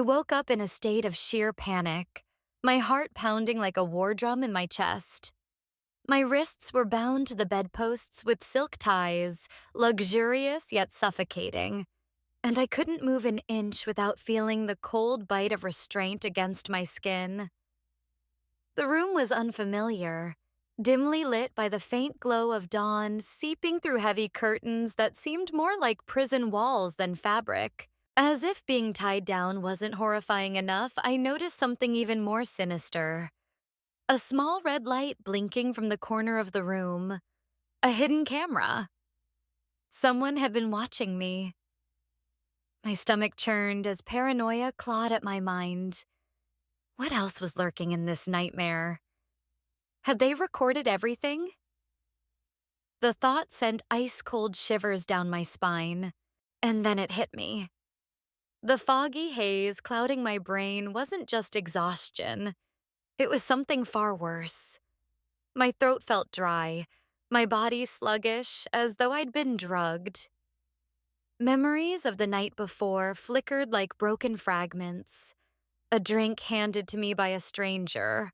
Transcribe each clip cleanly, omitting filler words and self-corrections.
woke up in a state of sheer panic, my heart pounding like a war drum in my chest. My wrists were bound to the bedposts with silk ties, luxurious yet suffocating, and I couldn't move an inch without feeling the cold bite of restraint against my skin. The room was unfamiliar, dimly lit by the faint glow of dawn seeping through heavy curtains that seemed more like prison walls than fabric. As if being tied down wasn't horrifying enough, I noticed something even more sinister. A small red light blinking from the corner of the room. A hidden camera. Someone had been watching me. My stomach churned as paranoia clawed at my mind. What else was lurking in this nightmare? Had they recorded everything? The thought sent ice-cold shivers down my spine, and then it hit me. The foggy haze clouding my brain wasn't just exhaustion. It was something far worse. My throat felt dry, my body sluggish, as though I'd been drugged. Memories of the night before flickered like broken fragments. A drink handed to me by a stranger,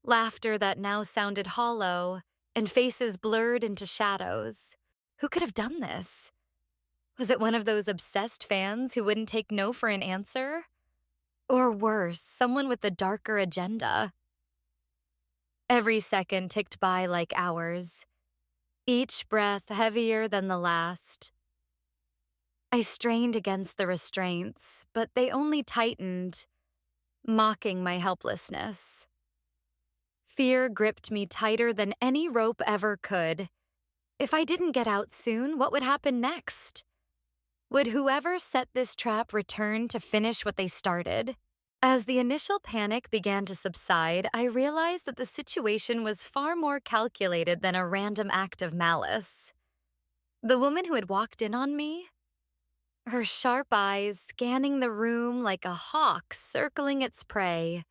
laughter that now sounded hollow, and faces blurred into shadows. Who could have done this? Was it one of those obsessed fans who wouldn't take no for an answer? Or worse, someone with a darker agenda? Every second ticked by like hours, each breath heavier than the last. I strained against the restraints, but they only tightened, mocking my helplessness. Fear gripped me tighter than any rope ever could. If I didn't get out soon, what would happen next? Would whoever set this trap return to finish what they started? As the initial panic began to subside, I realized that the situation was far more calculated than a random act of malice. The woman who had walked in on me, her sharp eyes scanning the room like a hawk circling its prey,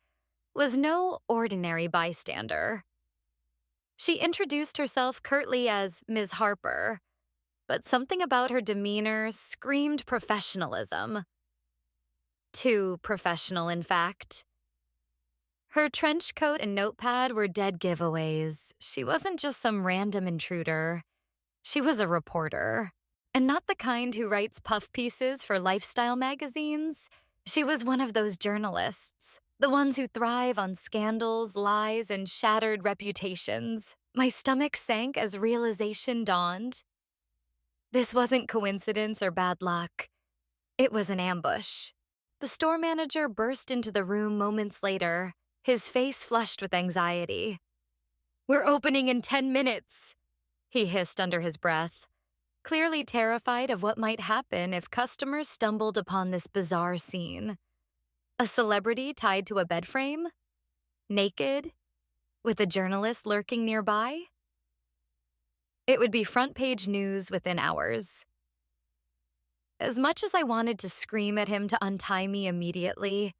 was no ordinary bystander. She introduced herself curtly as Ms. Harper, but something about her demeanor screamed professionalism. Too professional, in fact. Her trench coat and notepad were dead giveaways. She wasn't just some random intruder. She was a reporter. And not the kind who writes puff pieces for lifestyle magazines. She was one of those journalists, the ones who thrive on scandals, lies, and shattered reputations. My stomach sank as realization dawned. This wasn't coincidence or bad luck. It was an ambush. The store manager burst into the room moments later, his face flushed with anxiety. "We're opening in 10 minutes," he hissed under his breath, clearly terrified of what might happen if customers stumbled upon this bizarre scene. A celebrity tied to a bed frame? Naked? With a journalist lurking nearby? It would be front-page news within hours. As much as I wanted to scream at him to untie me immediately,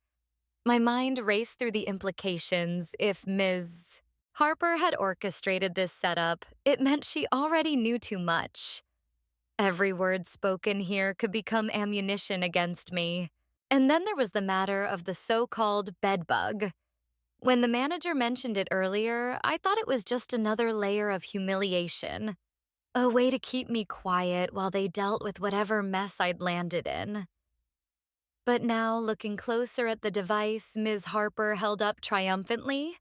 my mind raced through the implications. If Ms. Harper had orchestrated this setup, it meant she already knew too much. Every word spoken here could become ammunition against me. And then there was the matter of the so-called bedbug. When the manager mentioned it earlier, I thought it was just another layer of humiliation. A way to keep me quiet while they dealt with whatever mess I'd landed in. But now, looking closer at the device Ms. Harper held up triumphantly,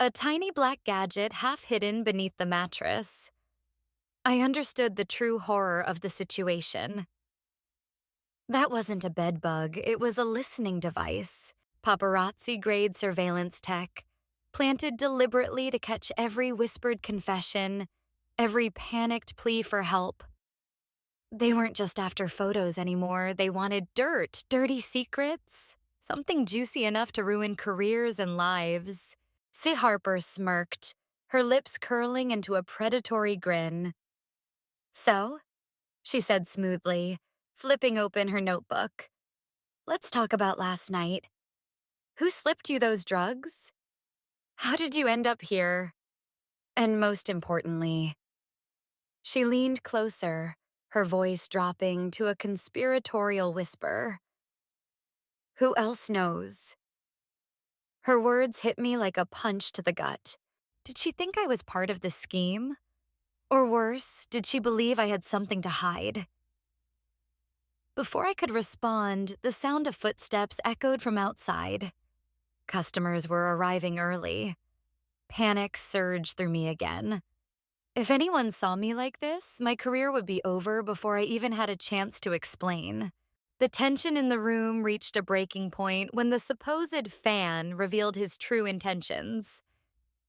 a tiny black gadget half hidden beneath the mattress, I understood the true horror of the situation. That wasn't a bedbug, it was a listening device, paparazzi-grade surveillance tech, planted deliberately to catch every whispered confession, every panicked plea for help. They weren't just after photos anymore. They wanted dirt, dirty secrets, something juicy enough to ruin careers and lives. See, Harper smirked, her lips curling into a predatory grin. "So," she said smoothly, flipping open her notebook. "Let's talk about last night. Who slipped you those drugs? How did you end up here? And most importantly," she leaned closer, her voice dropping to a conspiratorial whisper, Who else knows? Her words hit me like a punch to the gut. Did she think I was part of the scheme? Or worse, did she believe I had something to hide? Before I could respond, the sound of footsteps echoed from outside. Customers were arriving early. Panic surged through me again. If anyone saw me like this, my career would be over before I even had a chance to explain. The tension in the room reached a breaking point when the supposed fan revealed his true intentions.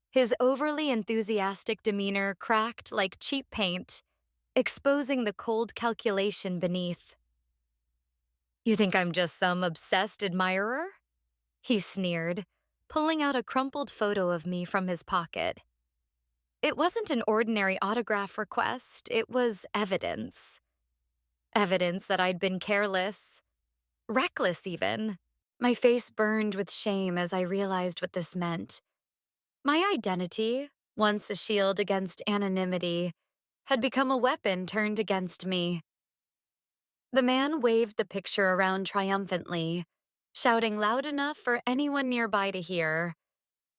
His overly enthusiastic demeanor cracked like cheap paint, exposing the cold calculation beneath. "You think I'm just some obsessed admirer?" he sneered, pulling out a crumpled photo of me from his pocket. It wasn't an ordinary autograph request, it was evidence. Evidence that I'd been careless, reckless even. My face burned with shame as I realized what this meant. My identity, once a shield against anonymity, had become a weapon turned against me. The man waved the picture around triumphantly, shouting loud enough for anyone nearby to hear.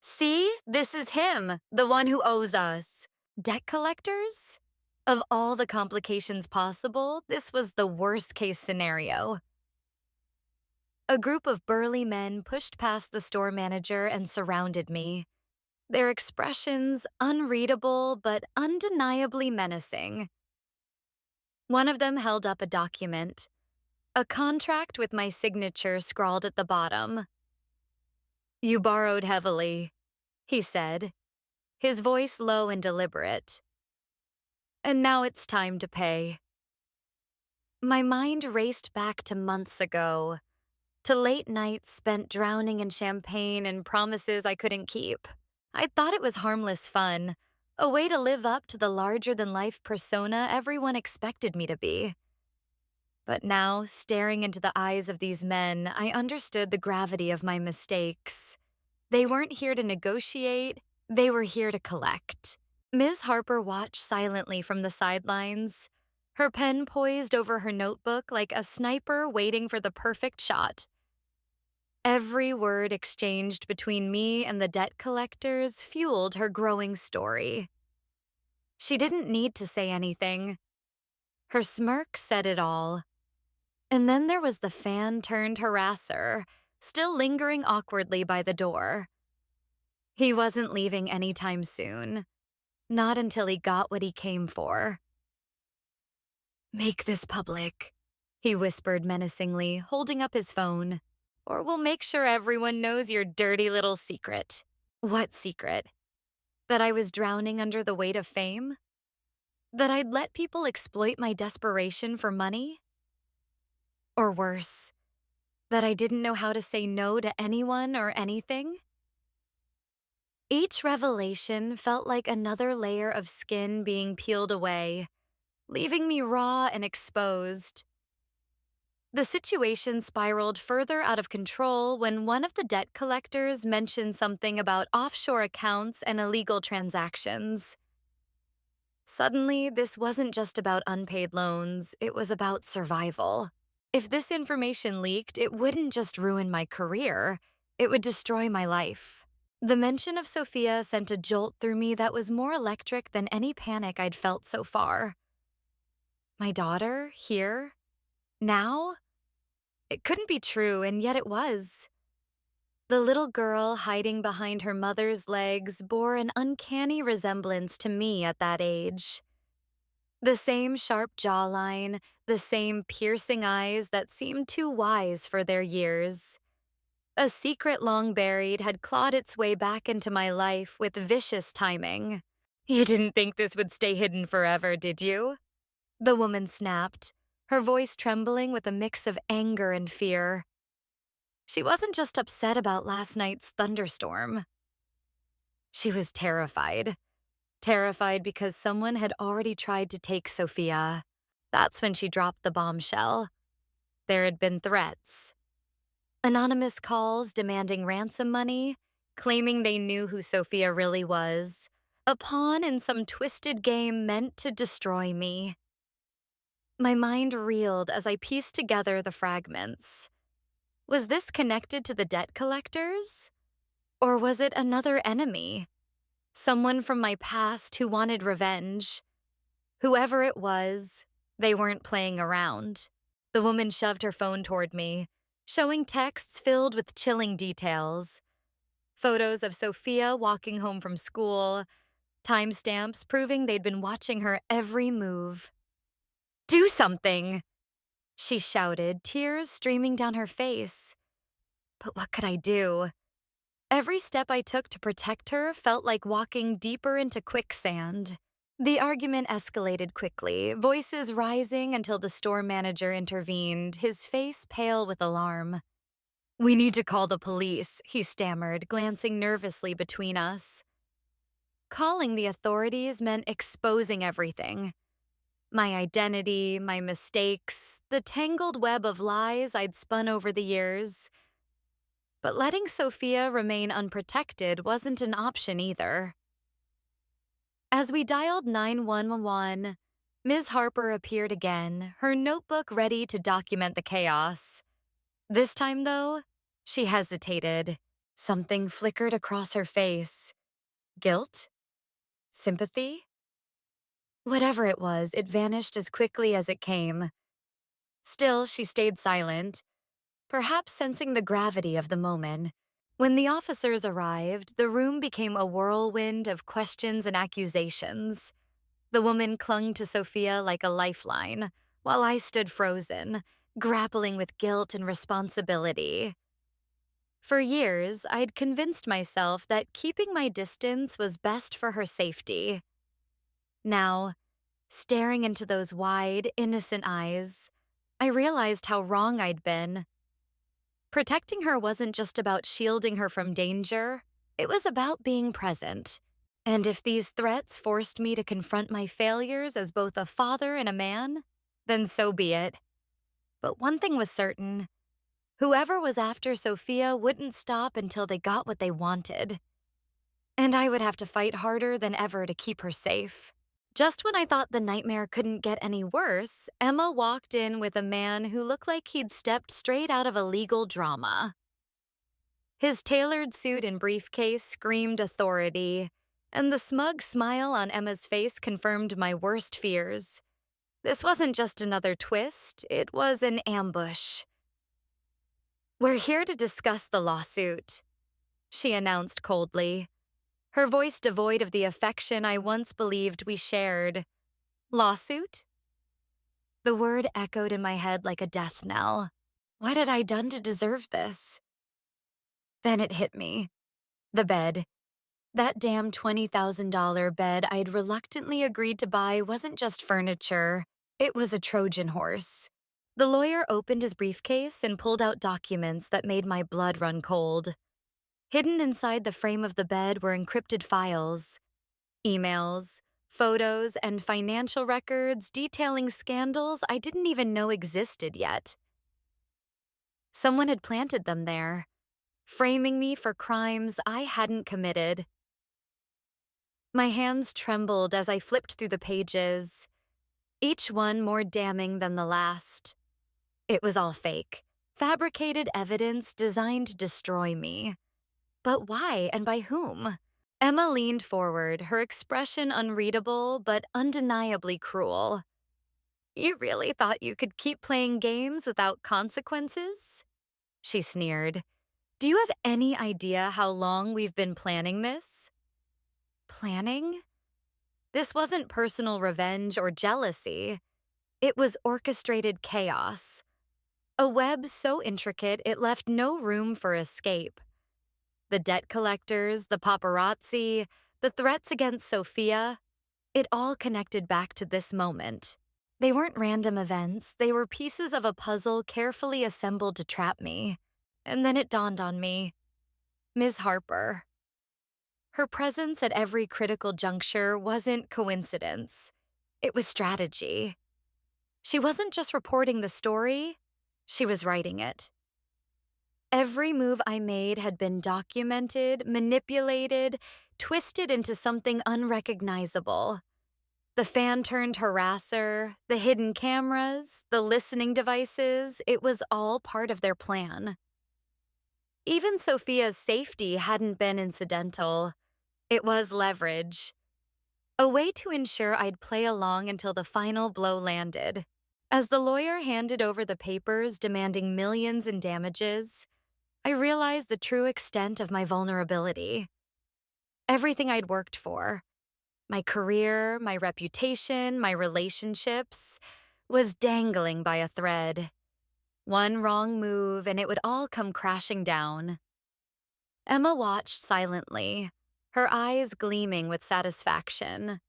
"See, this is him, the one who owes us." Debt collectors? Of all the complications possible, this was the worst-case scenario. A group of burly men pushed past the store manager and surrounded me, their expressions unreadable but undeniably menacing. One of them held up a document, a contract with my signature scrawled at the bottom. "You borrowed heavily," he said, his voice low and deliberate. "And now it's time to pay." My mind raced back to months ago, to late nights spent drowning in champagne and promises I couldn't keep. I thought it was harmless fun, a way to live up to the larger-than-life persona everyone expected me to be. But now, staring into the eyes of these men, I understood the gravity of my mistakes. They weren't here to negotiate, they were here to collect. Ms. Harper watched silently from the sidelines, her pen poised over her notebook like a sniper waiting for the perfect shot. Every word exchanged between me and the debt collectors fueled her growing story. She didn't need to say anything. Her smirk said it all. And then there was the fan-turned-harasser, still lingering awkwardly by the door. He wasn't leaving anytime soon. Not until he got what he came for. "Make this public," he whispered menacingly, holding up his phone. "Or we'll make sure everyone knows your dirty little secret." What secret? That I was drowning under the weight of fame? That I'd let people exploit my desperation for money? Or worse, that I didn't know how to say no to anyone or anything? Each revelation felt like another layer of skin being peeled away, leaving me raw and exposed. The situation spiraled further out of control when one of the debt collectors mentioned something about offshore accounts and illegal transactions. Suddenly, this wasn't just about unpaid loans, it was about survival. If this information leaked, it wouldn't just ruin my career, it would destroy my life. The mention of Sophia sent a jolt through me that was more electric than any panic I'd felt so far. My daughter, here? Now? It couldn't be true, and yet it was. The little girl hiding behind her mother's legs bore an uncanny resemblance to me at that age. The same sharp jawline, the same piercing eyes that seemed too wise for their years. A secret long buried had clawed its way back into my life with vicious timing. "You didn't think this would stay hidden forever, did you?" The woman snapped, her voice trembling with a mix of anger and fear. She wasn't just upset about last night's thunderstorm. She was terrified. Terrified because someone had already tried to take Sophia. That's when she dropped the bombshell. There had been threats. Anonymous calls demanding ransom money, claiming they knew who Sophia really was. A pawn in some twisted game meant to destroy me. My mind reeled as I pieced together the fragments. Was this connected to the debt collectors? Or was it another enemy? Someone from my past who wanted revenge? Whoever it was, they weren't playing around. The woman shoved her phone toward me, showing texts filled with chilling details. Photos of Sophia walking home from school, timestamps proving they'd been watching her every move. "Do something!" she shouted, tears streaming down her face. But what could I do? Every step I took to protect her felt like walking deeper into quicksand. The argument escalated quickly, voices rising until the store manager intervened, his face pale with alarm. "We need to call the police," he stammered, glancing nervously between us. Calling the authorities meant exposing everything. My identity, my mistakes, the tangled web of lies I'd spun over the years. But letting Sophia remain unprotected wasn't an option either. As we dialed 911, Ms. Harper appeared again, her notebook ready to document the chaos. This time, though, she hesitated. Something flickered across her face. Guilt? Sympathy? Whatever it was, it vanished as quickly as it came. Still, she stayed silent, perhaps sensing the gravity of the moment. When the officers arrived, the room became a whirlwind of questions and accusations. The woman clung to Sophia like a lifeline, while I stood frozen, grappling with guilt and responsibility. For years, I'd convinced myself that keeping my distance was best for her safety. Now, staring into those wide, innocent eyes, I realized how wrong I'd been. Protecting her wasn't just about shielding her from danger, it was about being present. And if these threats forced me to confront my failures as both a father and a man, then so be it. But one thing was certain: whoever was after Sophia wouldn't stop until they got what they wanted. And I would have to fight harder than ever to keep her safe. Just when I thought the nightmare couldn't get any worse, Emma walked in with a man who looked like he'd stepped straight out of a legal drama. His tailored suit and briefcase screamed authority, and the smug smile on Emma's face confirmed my worst fears. This wasn't just another twist, it was an ambush. "We're here to discuss the lawsuit," she announced coldly, her voice devoid of the affection I once believed we shared. Lawsuit? The word echoed in my head like a death knell. What had I done to deserve this? Then it hit me. The bed. That damn $20,000 bed I'd reluctantly agreed to buy wasn't just furniture. It was a Trojan horse. The lawyer opened his briefcase and pulled out documents that made my blood run cold. Hidden inside the frame of the bed were encrypted files, emails, photos, and financial records detailing scandals I didn't even know existed yet. Someone had planted them there, framing me for crimes I hadn't committed. My hands trembled as I flipped through the pages, each one more damning than the last. It was all fake, fabricated evidence designed to destroy me. But why and by whom? Emma leaned forward, her expression unreadable but undeniably cruel. "You really thought you could keep playing games without consequences?" she sneered. "Do you have any idea how long we've been planning this?" Planning? This wasn't personal revenge or jealousy. It was orchestrated chaos. A web so intricate it left no room for escape. The debt collectors, the paparazzi, the threats against Sophia, it all connected back to this moment. They weren't random events, they were pieces of a puzzle carefully assembled to trap me. And then it dawned on me. Ms. Harper. Her presence at every critical juncture wasn't coincidence. It was strategy. She wasn't just reporting the story, she was writing it. Every move I made had been documented, manipulated, twisted into something unrecognizable. The fan-turned harasser, the hidden cameras, the listening devices, it was all part of their plan. Even Sophia's safety hadn't been incidental. It was leverage, a way to ensure I'd play along until the final blow landed. As the lawyer handed over the papers demanding millions in damages, I realized the true extent of my vulnerability. Everything I'd worked for, my career, my reputation, my relationships, was dangling by a thread. One wrong move and it would all come crashing down. Emma watched silently, her eyes gleaming with satisfaction.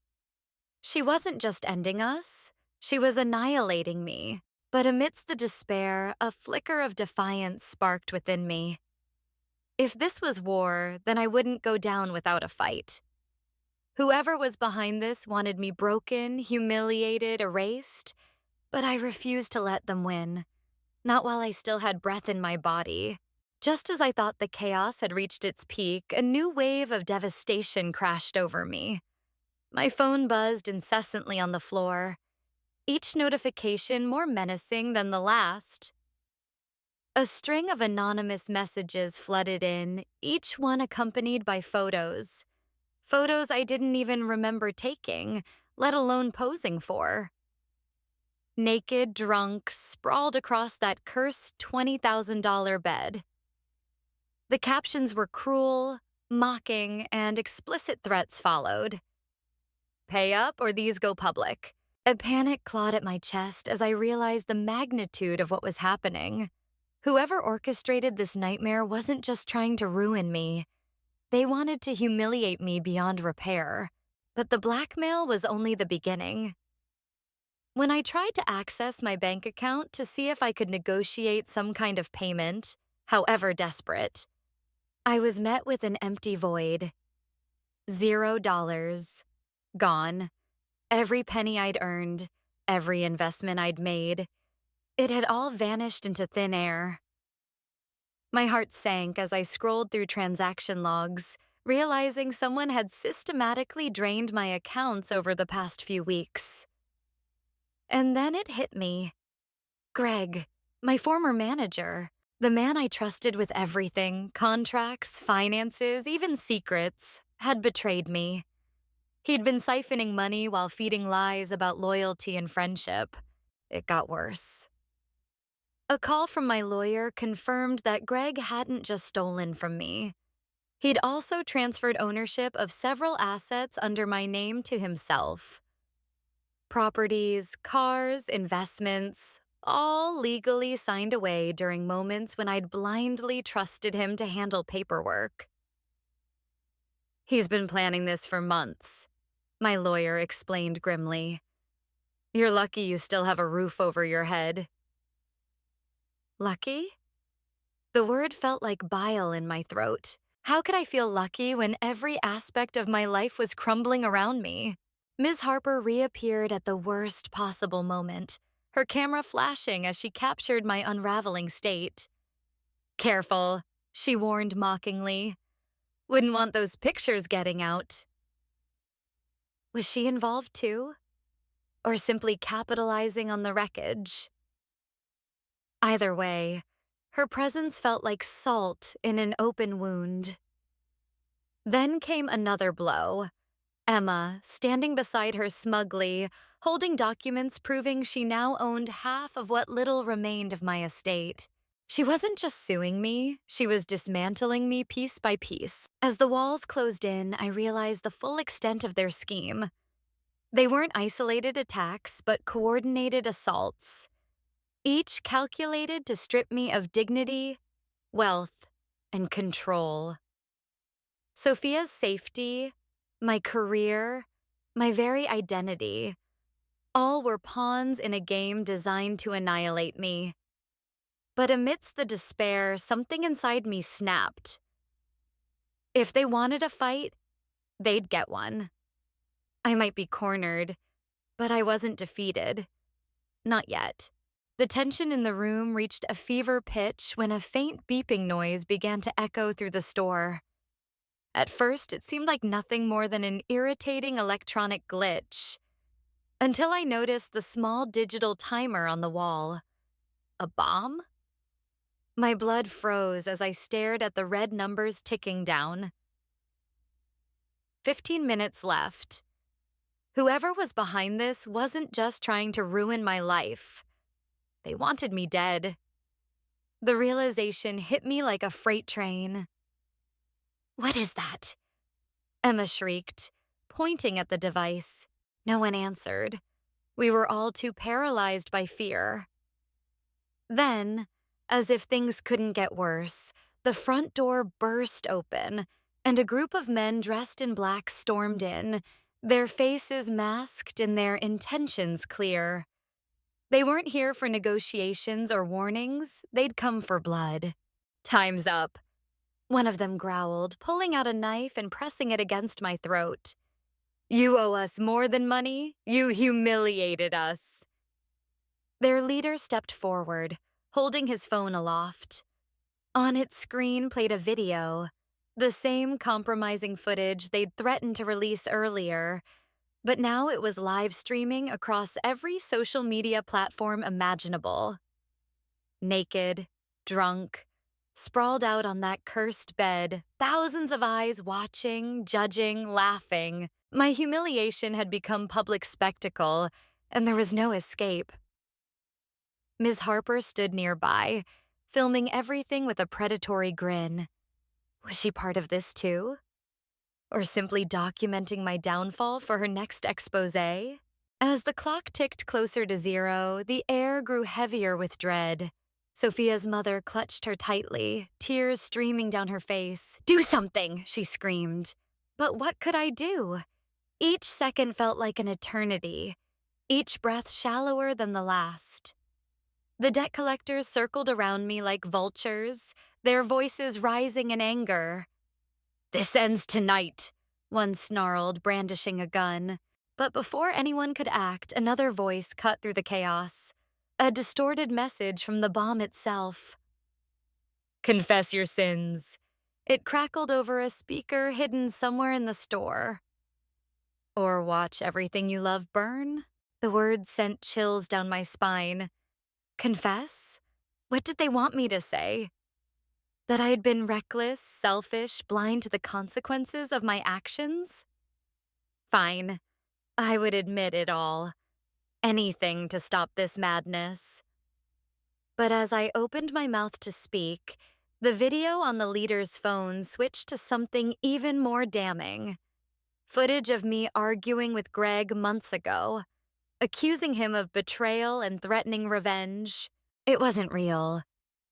She wasn't just ending us, she was annihilating me. But amidst the despair, a flicker of defiance sparked within me. If this was war, then I wouldn't go down without a fight. Whoever was behind this wanted me broken, humiliated, erased, but I refused to let them win. Not while I still had breath in my body. Just as I thought the chaos had reached its peak, a new wave of devastation crashed over me. My phone buzzed incessantly on the floor, each notification more menacing than the last. A string of anonymous messages flooded in, each one accompanied by photos. Photos I didn't even remember taking, let alone posing for. Naked, drunk, sprawled across that cursed $20,000 bed. The captions were cruel, mocking, and explicit threats followed. Pay up or these go public. A panic clawed at my chest as I realized the magnitude of what was happening. Whoever orchestrated this nightmare wasn't just trying to ruin me. They wanted to humiliate me beyond repair. But the blackmail was only the beginning. When I tried to access my bank account to see if I could negotiate some kind of payment, however desperate, I was met with an empty void. $0. Gone. Every penny I'd earned, every investment I'd made, it had all vanished into thin air. My heart sank as I scrolled through transaction logs, realizing someone had systematically drained my accounts over the past few weeks. And then it hit me. Greg, my former manager, the man I trusted with everything, contracts, finances, even secrets, had betrayed me. He'd been siphoning money while feeding lies about loyalty and friendship. It got worse. A call from my lawyer confirmed that Greg hadn't just stolen from me. He'd also transferred ownership of several assets under my name to himself. Properties, cars, investments, all legally signed away during moments when I'd blindly trusted him to handle paperwork. He's been planning this for months, my lawyer explained grimly. You're lucky you still have a roof over your head. Lucky? The word felt like bile in my throat. How could I feel lucky when every aspect of my life was crumbling around me? Ms. Harper reappeared at the worst possible moment, her camera flashing as she captured my unraveling state. Careful, she warned mockingly. Wouldn't want those pictures getting out. Was she involved too? Or simply capitalizing on the wreckage? Either way, her presence felt like salt in an open wound. Then came another blow. Emma, standing beside her smugly, holding documents proving she now owned half of what little remained of my estate. She wasn't just suing me, she was dismantling me piece by piece. As the walls closed in, I realized the full extent of their scheme. They weren't isolated attacks, but coordinated assaults. Each calculated to strip me of dignity, wealth, and control. Sophia's safety, my career, my very identity, all were pawns in a game designed to annihilate me. But amidst the despair, something inside me snapped. If they wanted a fight, they'd get one. I might be cornered, but I wasn't defeated. Not yet. The tension in the room reached a fever pitch when a faint beeping noise began to echo through the store. At first, it seemed like nothing more than an irritating electronic glitch, until I noticed the small digital timer on the wall. A bomb? My blood froze as I stared at the red numbers ticking down. 15 minutes left. Whoever was behind this wasn't just trying to ruin my life. They wanted me dead. The realization hit me like a freight train. "What is that?" Emma shrieked, pointing at the device. No one answered. We were all too paralyzed by fear. Then, as if things couldn't get worse, the front door burst open, and a group of men dressed in black stormed in, their faces masked and their intentions clear. They weren't here for negotiations or warnings, they'd come for blood. "Time's up," one of them growled, pulling out a knife and pressing it against my throat. "You owe us more than money. You humiliated us." Their leader stepped forward, holding his phone aloft. On its screen played a video, the same compromising footage they'd threatened to release earlier, but now it was live streaming across every social media platform imaginable. Naked, drunk, sprawled out on that cursed bed, thousands of eyes watching, judging, laughing. My humiliation had become public spectacle, and there was no escape. Ms. Harper stood nearby, filming everything with a predatory grin. Was she part of this too? Or simply documenting my downfall for her next exposé? As the clock ticked closer to 0, the air grew heavier with dread. Sophia's mother clutched her tightly, tears streaming down her face. "Do something!" she screamed. But what could I do? Each second felt like an eternity, each breath shallower than the last. The debt collectors circled around me like vultures, their voices rising in anger. "This ends tonight," one snarled, brandishing a gun. But before anyone could act, another voice cut through the chaos. A distorted message from the bomb itself. "Confess your sins." It crackled over a speaker hidden somewhere in the store. "Or watch everything you love burn." The words sent chills down my spine. Confess? What did they want me to say? That I had been reckless, selfish, blind to the consequences of my actions? Fine. I would admit it all. Anything to stop this madness. But as I opened my mouth to speak, the video on the leader's phone switched to something even more damning. Footage of me arguing with Greg months ago, accusing him of betrayal and threatening revenge. It wasn't real.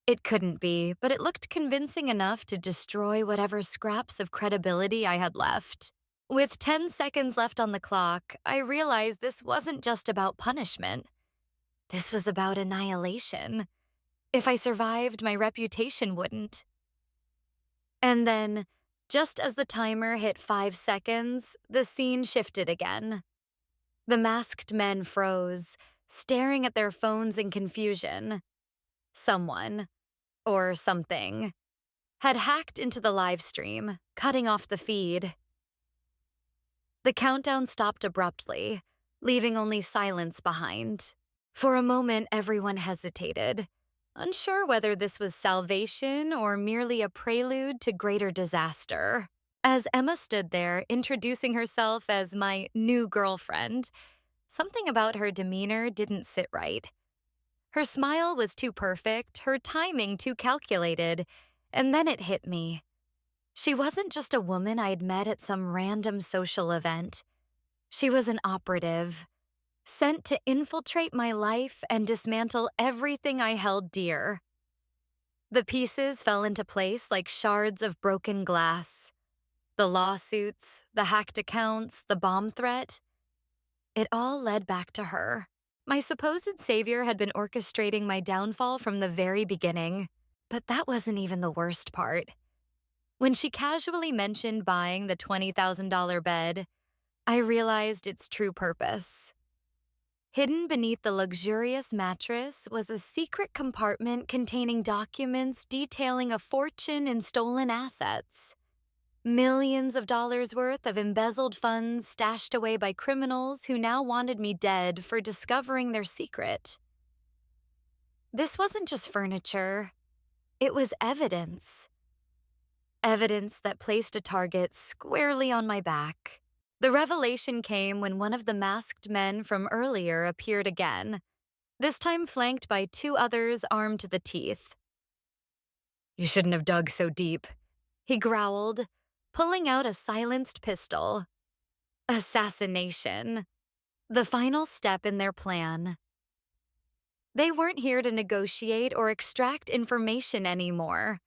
It couldn't be, but it looked convincing enough to destroy whatever scraps of credibility I had left. With 10 seconds left on the clock, I realized this wasn't just about punishment. This was about annihilation. If I survived, my reputation wouldn't. And then, just as the timer hit 5 seconds, the scene shifted again. The masked men froze, staring at their phones in confusion. Someone, or something, had hacked into the live stream, cutting off the feed. The countdown stopped abruptly, leaving only silence behind. For a moment, everyone hesitated, unsure whether this was salvation or merely a prelude to greater disaster. As Emma stood there, introducing herself as my new girlfriend, something about her demeanor didn't sit right. Her smile was too perfect, her timing too calculated, and then it hit me. She wasn't just a woman I'd met at some random social event. She was an operative, sent to infiltrate my life and dismantle everything I held dear. The pieces fell into place like shards of broken glass. The lawsuits, the hacked accounts, the bomb threat. It all led back to her. My supposed savior had been orchestrating my downfall from the very beginning. But that wasn't even the worst part. When she casually mentioned buying the $20,000 bed, I realized its true purpose. Hidden beneath the luxurious mattress was a secret compartment containing documents detailing a fortune in stolen assets. Millions of dollars worth of embezzled funds stashed away by criminals who now wanted me dead for discovering their secret. This wasn't just furniture. It was evidence. Evidence that placed a target squarely on my back. The revelation came when one of the masked men from earlier appeared again, this time flanked by two others armed to the teeth. "You shouldn't have dug so deep," he growled, pulling out a silenced pistol. Assassination. The final step in their plan. They weren't here to negotiate or extract information anymore.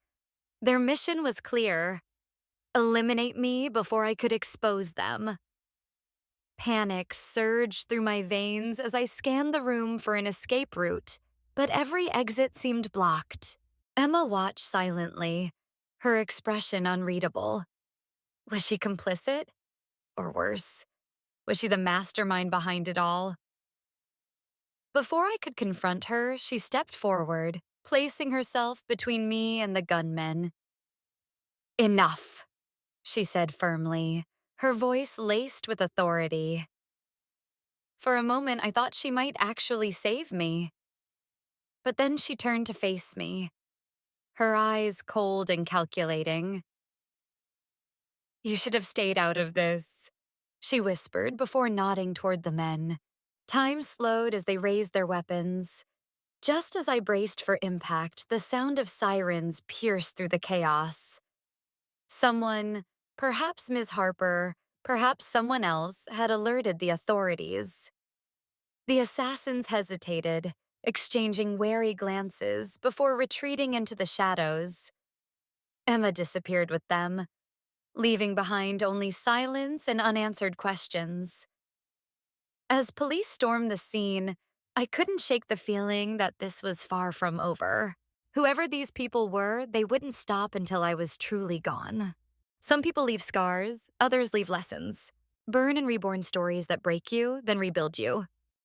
Their mission was clear: eliminate me before I could expose them. Panic surged through my veins as I scanned the room for an escape route, but every exit seemed blocked. Emma watched silently, her expression unreadable. Was she complicit? Or worse, was she the mastermind behind it all? Before I could confront her, she stepped forward, placing herself between me and the gunmen. "Enough," she said firmly, her voice laced with authority. For a moment, I thought she might actually save me. But then she turned to face me, her eyes cold and calculating. "You should have stayed out of this," she whispered before nodding toward the men. Time slowed as they raised their weapons. Just as I braced for impact, the sound of sirens pierced through the chaos. Someone, perhaps Ms. Harper, perhaps someone else, had alerted the authorities. The assassins hesitated, exchanging wary glances before retreating into the shadows. Emma disappeared with them, leaving behind only silence and unanswered questions. As police stormed the scene, I couldn't shake the feeling that this was far from over. Whoever these people were, they wouldn't stop until I was truly gone. Some people leave scars, others leave lessons. Burn and reborn stories that break you, then rebuild you.